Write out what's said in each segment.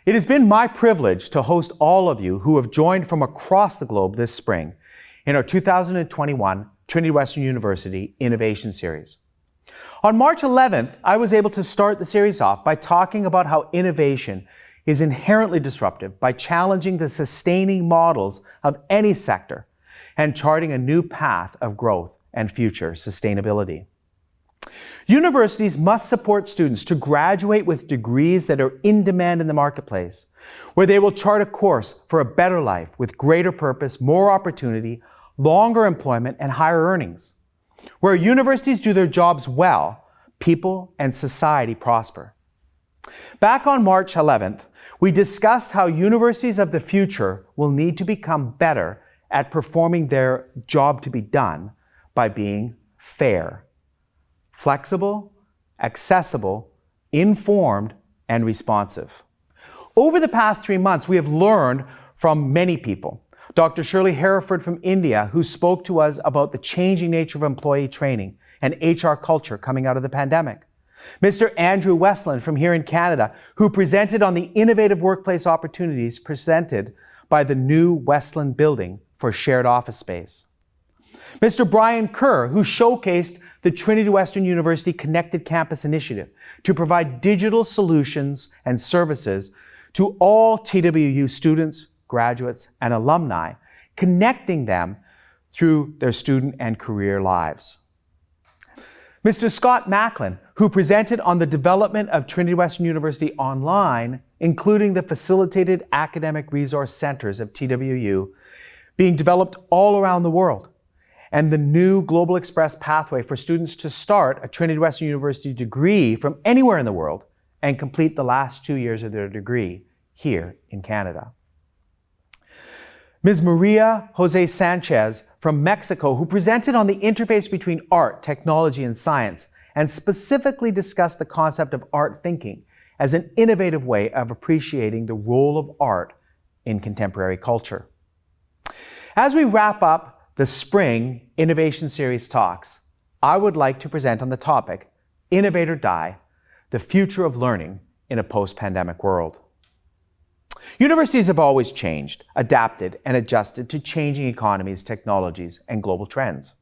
It has been my privilege to host all of you who have joined from across the globe this spring in our 2021 Trinity Western University Innovation Series. On March 11th, I was able to start the series off by talking about how innovation is inherently disruptive by challenging the sustaining models of any sector and charting a new path of growth and future sustainability. Universities must support students to graduate with degrees that are in demand in the marketplace, where they will chart a course for a better life with greater purpose, more opportunity, longer employment, and higher earnings. Where universities do their jobs well, people and society prosper. Back on March 11th, we discussed how universities of the future will need to become better at performing their job to be done by being fair, flexible, accessible, informed, and responsive. Over the past 3 months, we have learned from many people. Dr. Shirley Hereford from India, who spoke to us about the changing nature of employee training and HR culture coming out of the pandemic. Mr. Andrew Westland from here in Canada, who presented on the innovative workplace opportunities presented by the new Westland building for shared office space. Mr. Brian Kerr, who showcased the Trinity Western University Connected Campus Initiative to provide digital solutions and services to all TWU students, graduates, and alumni, connecting them through their student and career lives. Mr. Scott Macklin, who presented on the development of Trinity Western University Online, including the facilitated academic resource centers of TWU being developed all around the world, and the new Global Express pathway for students to start a Trinity Western University degree from anywhere in the world and complete the last 2 years of their degree here in Canada. Ms. Maria Jose Sanchez from Mexico, who presented on the interface between art, technology, and science, and specifically discussed the concept of art thinking as an innovative way of appreciating the role of art in contemporary culture. As we wrap up the Spring Innovation Series talks, I would like to present on the topic, Innovate or Die, the future of learning in a post-pandemic world. Universities have always changed, adapted, and adjusted to changing economies, technologies, and global trends.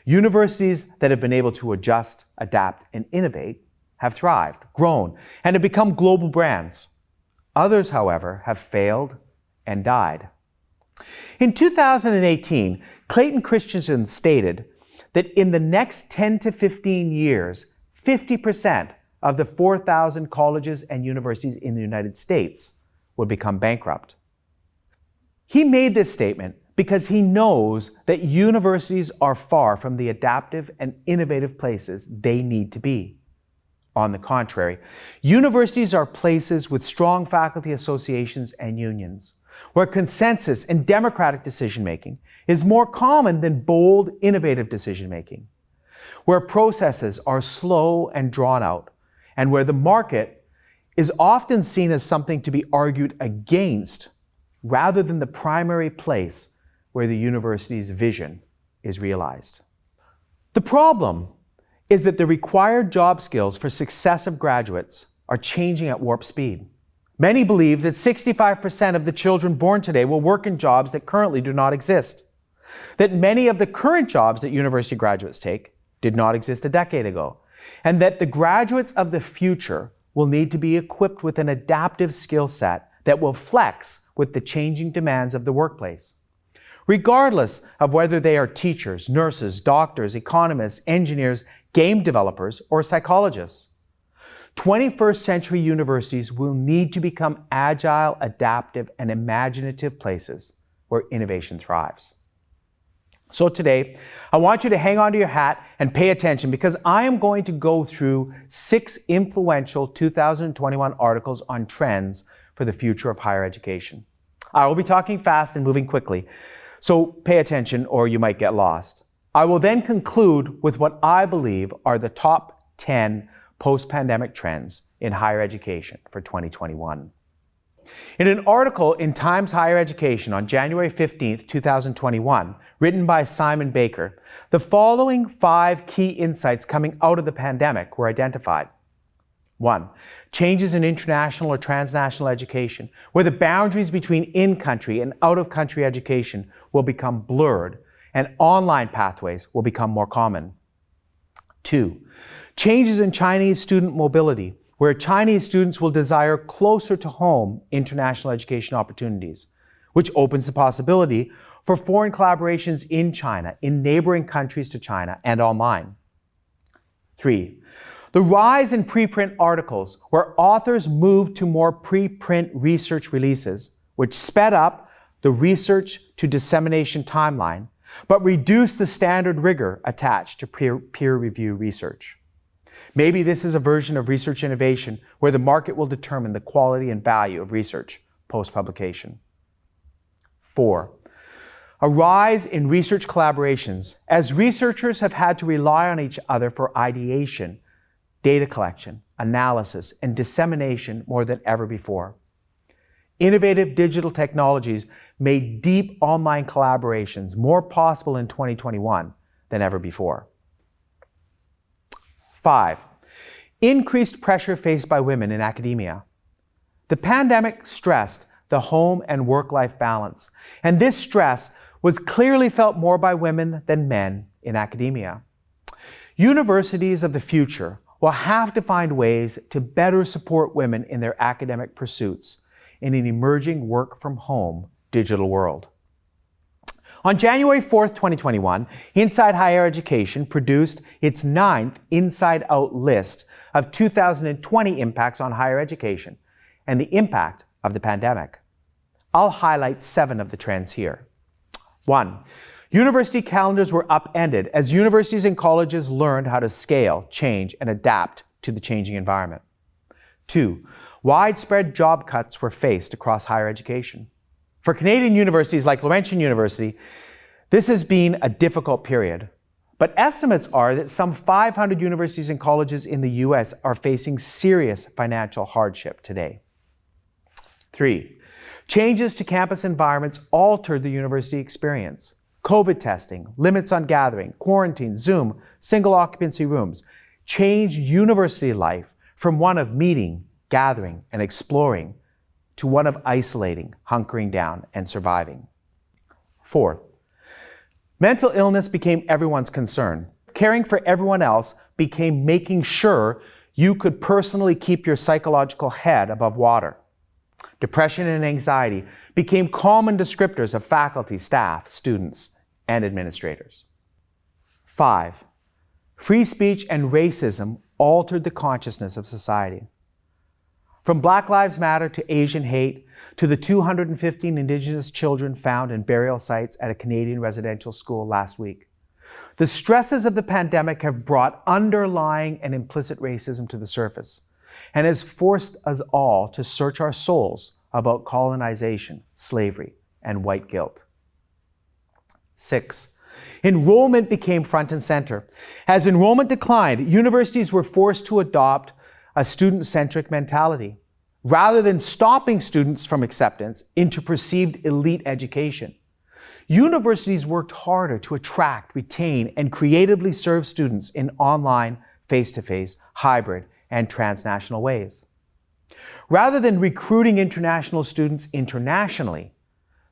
Universities that have been able to adjust, adapt, and innovate have thrived, grown, and have become global brands. Others, however, have failed and died. In 2018, Clayton Christensen stated that in the next 10 to 15 years, 50% of the 4,000 colleges and universities in the United States would become bankrupt. He made this statement because he knows that universities are far from the adaptive and innovative places they need to be. On the contrary, universities are places with strong faculty associations and unions, where consensus and democratic decision-making is more common than bold, innovative decision-making, where processes are slow and drawn out, and where the market is often seen as something to be argued against rather than the primary place where the university's vision is realized. The problem is that the required job skills for successive graduates are changing at warp speed. Many believe that 65% of the children born today will work in jobs that currently do not exist, that many of the current jobs that university graduates take did not exist a decade ago, and that the graduates of the future will need to be equipped with an adaptive skill set that will flex with the changing demands of the workplace, regardless of whether they are teachers, nurses, doctors, economists, engineers, game developers, or psychologists. 21st century universities will need to become agile, adaptive, and imaginative places where innovation thrives. So today, I want you to hang on to your hat and pay attention because I am going to go through 6 influential 2021 articles on trends for the future of higher education. I will be talking fast and moving quickly, so pay attention or you might get lost. I will then conclude with what I believe are the top 10 post-pandemic trends in higher education for 2021. In an article in Times Higher Education on January 15th, 2021, written by Simon Baker, the following 5 key insights coming out of the pandemic were identified. 1. Changes in international or transnational education, where the boundaries between in-country and out-of-country education will become blurred and online pathways will become more common. 2. Changes in Chinese student mobility, where Chinese students will desire closer to home international education opportunities, which opens the possibility for foreign collaborations in China, in neighboring countries to China, and online. 3. The rise in preprint articles, where authors moved to more preprint research releases, which sped up the research to dissemination timeline, but reduced the standard rigor attached to peer review research. Maybe this is a version of research innovation where the market will determine the quality and value of research post-publication. 4. A rise in research collaborations, as researchers have had to rely on each other for ideation, data collection, analysis, and dissemination more than ever before. Innovative digital technologies made deep online collaborations more possible in 2021 than ever before. 5. Increased pressure faced by women in academia. The pandemic stressed the home and work-life balance, and this stress was clearly felt more by women than men in academia. Universities of the future will have to find ways to better support women in their academic pursuits in an emerging work-from-home digital world. On January 4th, 2021, Inside Higher Education produced its 9th Inside Out list of 2020 impacts on higher education and the impact of the pandemic. I'll highlight 7 of the trends here. 1. University calendars were upended as universities and colleges learned how to scale, change, and adapt to the changing environment. 2. Widespread job cuts were faced across higher education. For Canadian universities like Laurentian University, this has been a difficult period, but estimates are that some 500 universities and colleges in the US are facing serious financial hardship today. 3. Changes to campus environments altered the university experience. COVID testing, limits on gathering, quarantine, Zoom, single occupancy rooms changed university life from one of meeting, gathering, and exploring to one of isolating, hunkering down, and surviving. 4th, mental illness became everyone's concern. Caring for everyone else became making sure you could personally keep your psychological head above water. Depression and anxiety became common descriptors of faculty, staff, students, and administrators. 5. Free speech and racism altered the consciousness of society. From Black Lives Matter to Asian hate to the 215 Indigenous children found in burial sites at a Canadian residential school last week, the stresses of the pandemic have brought underlying and implicit racism to the surface and has forced us all to search our souls about colonization, slavery, and white guilt. 6. Enrollment became front and center. As enrollment declined, universities were forced to adopt a student-centric mentality. Rather than stopping students from acceptance into perceived elite education, universities worked harder to attract, retain, and creatively serve students in online, face-to-face, hybrid, and transnational ways. Rather than recruiting international students internationally,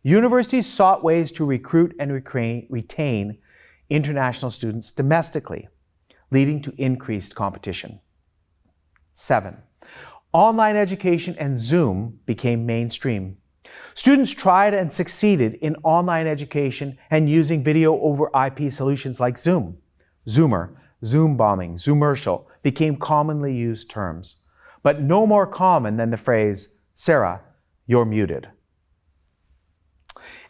universities sought ways to recruit and retain international students domestically, leading to increased competition. 7. Online education and Zoom became mainstream. Students tried and succeeded in online education and using video over IP solutions like Zoom. Zoomer, Zoom bombing, Zoomercial became commonly used terms, but no more common than the phrase, "Sarah, you're muted."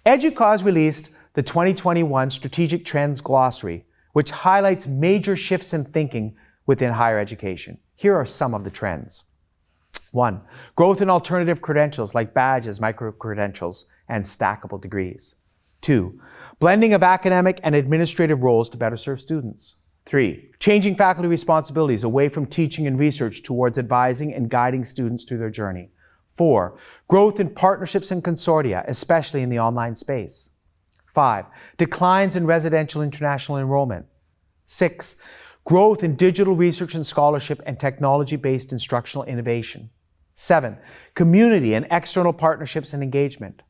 EDUCAUSE released the 2021 Strategic Trends Glossary, which highlights major shifts in thinking within higher education. Here are some of the trends. 1. Growth in alternative credentials like badges, micro-credentials, and stackable degrees. 2. Blending of academic and administrative roles to better serve students. 3. Changing faculty responsibilities away from teaching and research towards advising and guiding students through their journey. 4. Growth in partnerships and consortia, especially in the online space. 5. Declines in residential international enrollment. 6. Growth in digital research and scholarship and technology-based instructional innovation. 7. Community and external partnerships and engagement.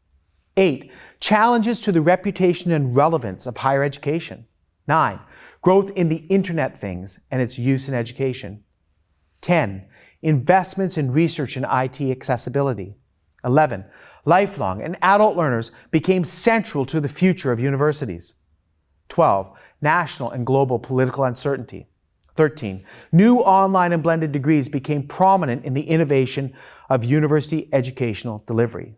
8. Challenges to the reputation and relevance of higher education. 9. Growth in the Internet things and its use in education. 10. Investments in research and IT accessibility. 11. Lifelong and adult learners became central to the future of universities. 12. National and global political uncertainty. 13. New online and blended degrees became prominent in the innovation of university educational delivery.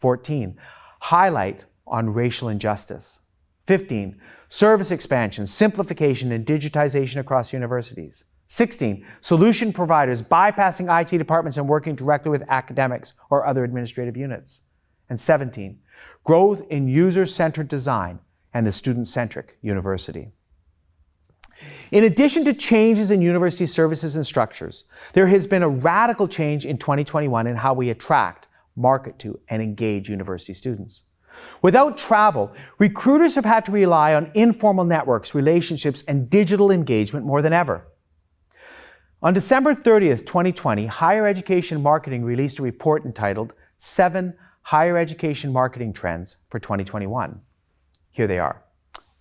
14. Highlight on racial injustice. 15. Service expansion, simplification, and digitization across universities. 16. Solution providers bypassing IT departments and working directly with academics or other administrative units. And 17. Growth in user-centered design and the student-centric university. In addition to changes in university services and structures, there has been a radical change in 2021 in how we attract, market to, and engage university students. Without travel, recruiters have had to rely on informal networks, relationships, and digital engagement more than ever. On December 30th, 2020, Higher Education Marketing released a report entitled 7 Higher Education Marketing Trends for 2021. Here they are.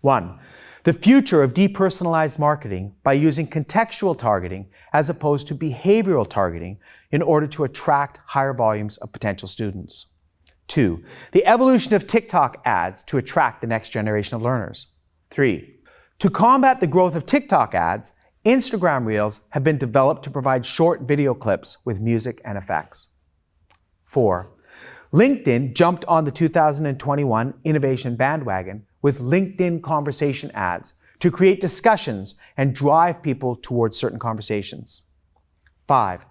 1. The future of depersonalized marketing by using contextual targeting as opposed to behavioral targeting in order to attract higher volumes of potential students. 2. The evolution of TikTok ads to attract the next generation of learners. 3. To combat the growth of TikTok ads, Instagram Reels have been developed to provide short video clips with music and effects. 4. LinkedIn jumped on the 2021 innovation bandwagon with LinkedIn conversation ads to create discussions and drive people towards certain conversations. 5.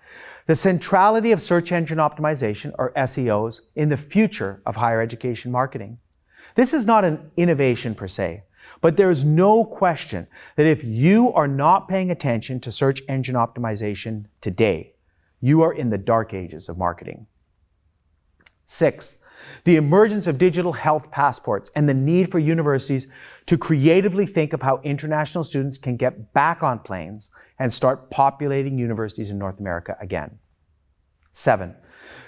The centrality of search engine optimization, or SEOs, in the future of higher education marketing. This is not an innovation per se, but there is no question that if you are not paying attention to search engine optimization today, you are in the dark ages of marketing. 6. The emergence of digital health passports and the need for universities to creatively think of how international students can get back on planes and start populating universities in North America again. 7.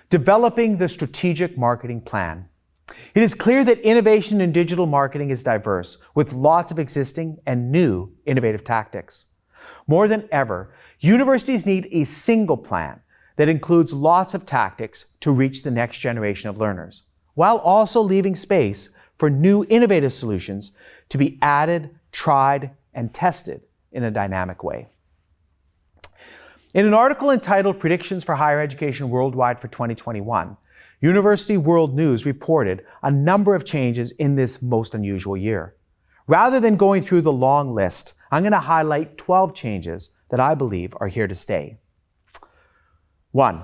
Developing the strategic marketing plan. It is clear that innovation in digital marketing is diverse, with lots of existing and new innovative tactics. More than ever, universities need a single plan that includes lots of tactics to reach the next generation of learners, while also leaving space for new innovative solutions to be added, tried, and tested in a dynamic way. In an article entitled Predictions for Higher Education Worldwide for 2021, University World News reported a number of changes in this most unusual year. Rather than going through the long list, I'm going to highlight 12 changes that I believe are here to stay. 1.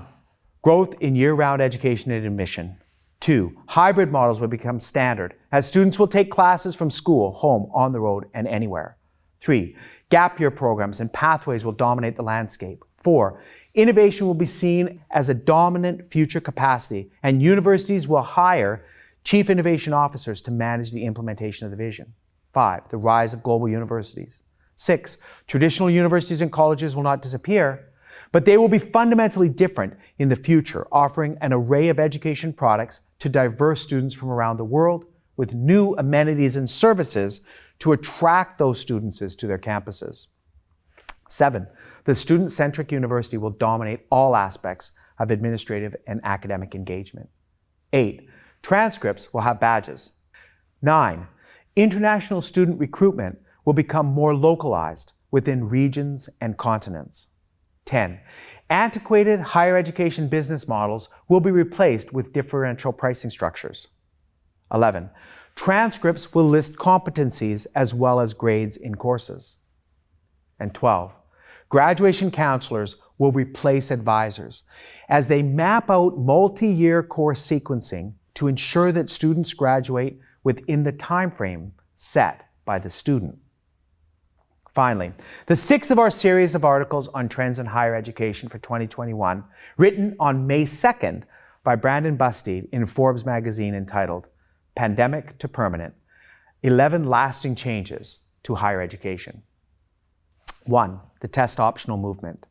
Growth in year-round education and admission. 2. Hybrid models will become standard as students will take classes from school, home, on the road, and anywhere. 3. Gap year programs and pathways will dominate the landscape. 4. Innovation will be seen as a dominant future capacity, and universities will hire chief innovation officers to manage the implementation of the vision. 5. The rise of global universities. 6. Traditional universities and colleges will not disappear, but they will be fundamentally different in the future, offering an array of education products to diverse students from around the world with new amenities and services to attract those students to their campuses. 7. The student-centric university will dominate all aspects of administrative and academic engagement. 8. Transcripts will have badges. 9. International student recruitment will become more localized within regions and continents. 10. Antiquated higher education business models will be replaced with differential pricing structures. 11. Transcripts will list competencies as well as grades in courses. And 12. Graduation counselors will replace advisors as they map out multi-year course sequencing to ensure that students graduate within the time frame set by the student. Finally, the 6th of our series of articles on trends in higher education for 2021, written on May 2nd by Brandon Bustede in Forbes magazine, entitled Pandemic to Permanent: 11 Lasting Changes to Higher Education. 1. The test optional movement.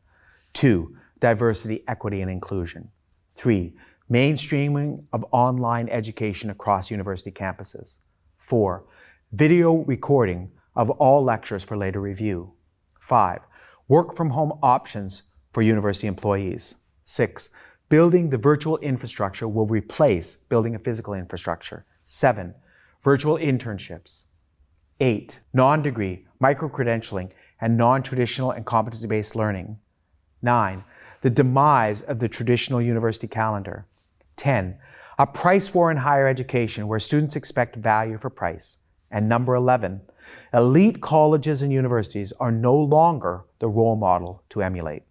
2. Diversity, equity, and inclusion. 3. Mainstreaming of online education across university campuses. 4. Video recording of all lectures for later review. 5. Work from home options for university employees. 6. Building the virtual infrastructure will replace building a physical infrastructure. 7. Virtual internships. 8. Non-degree, micro-credentialing, and non-traditional and competency-based learning. 9. The demise of the traditional university calendar. 10. A price war in higher education where students expect value for price. And number 11. Elite colleges and universities are no longer the role model to emulate.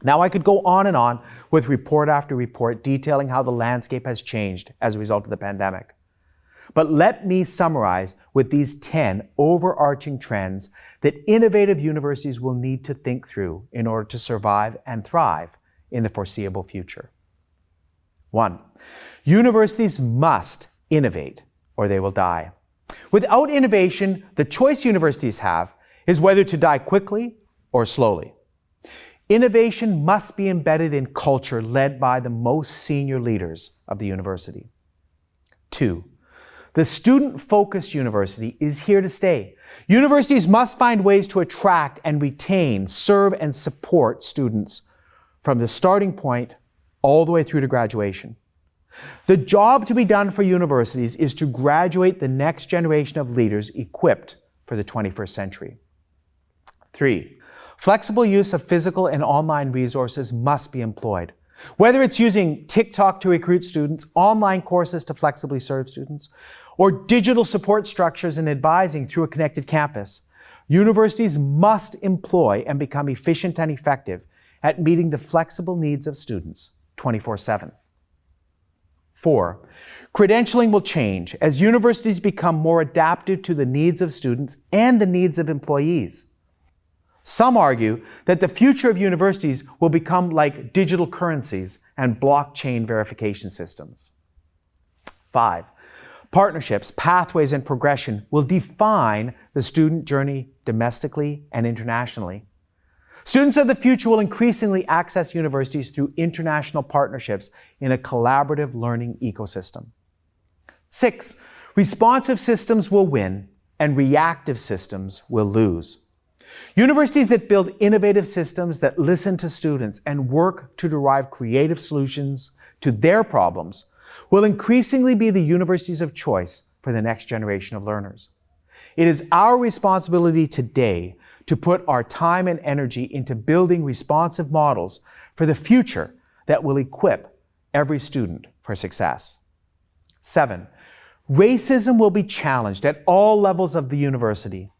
Now I could go on and on with report after report detailing how the landscape has changed as a result of the pandemic. But let me summarize with these 10 overarching trends that innovative universities will need to think through in order to survive and thrive in the foreseeable future. 1. Universities must innovate or they will die. Without innovation, the choice universities have is whether to die quickly or slowly. Innovation must be embedded in culture led by the most senior leaders of the university. 2. The student-focused university is here to stay. Universities must find ways to attract and retain, serve and support students from the starting point all the way through to graduation. The job to be done for universities is to graduate the next generation of leaders equipped for the 21st century. 3. Flexible use of physical and online resources must be employed. Whether it's using TikTok to recruit students, online courses to flexibly serve students, or digital support structures and advising through a connected campus, universities must employ and become efficient and effective at meeting the flexible needs of students 24/7. 4. Credentialing will change as universities become more adapted to the needs of students and the needs of employees. Some argue that the future of universities will become like digital currencies and blockchain verification systems. 5. Partnerships, pathways, and progression will define the student journey domestically and internationally. Students of the future will increasingly access universities through international partnerships in a collaborative learning ecosystem. 6. Responsive systems will win and reactive systems will lose. Universities that build innovative systems that listen to students and work to derive creative solutions to their problems will increasingly be the universities of choice for the next generation of learners. It is our responsibility today to put our time and energy into building responsive models for the future that will equip every student for success. 7. Racism will be challenged at all levels of the university,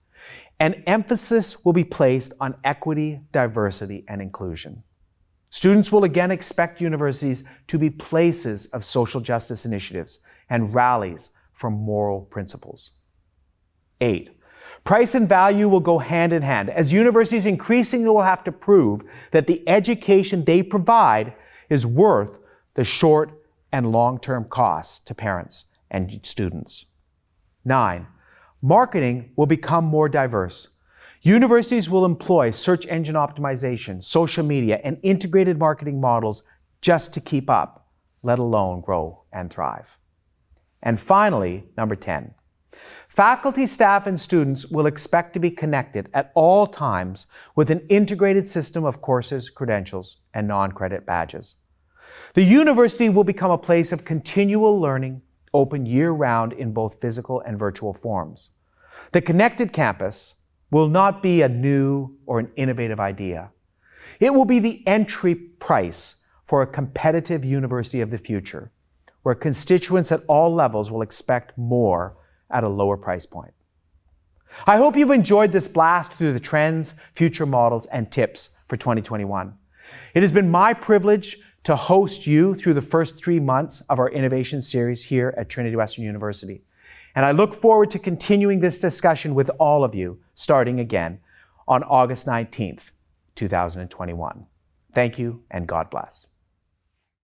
and emphasis will be placed on equity, diversity, and inclusion. Students will again expect universities to be places of social justice initiatives and rallies for moral principles. 8. Price and value will go hand in hand as universities increasingly will have to prove that the education they provide is worth the short and long-term costs to parents and students. 9. Marketing will become more diverse. Universities will employ search engine optimization, social media, and integrated marketing models just to keep up, let alone grow and thrive. And finally, number 10. Faculty, staff, and students will expect to be connected at all times with an integrated system of courses, credentials, and non-credit badges. The university will become a place of continual learning, open year-round in both physical and virtual forms. The connected campus will not be a new or an innovative idea. It will be the entry price for a competitive university of the future, where constituents at all levels will expect more at a lower price point. I hope you've enjoyed this blast through the trends, future models, and tips for 2021. It has been my privilege to host you through the first 3 months of our innovation series here at Trinity Western University. And I look forward to continuing this discussion with all of you starting again on August 19th, 2021. Thank you and God bless.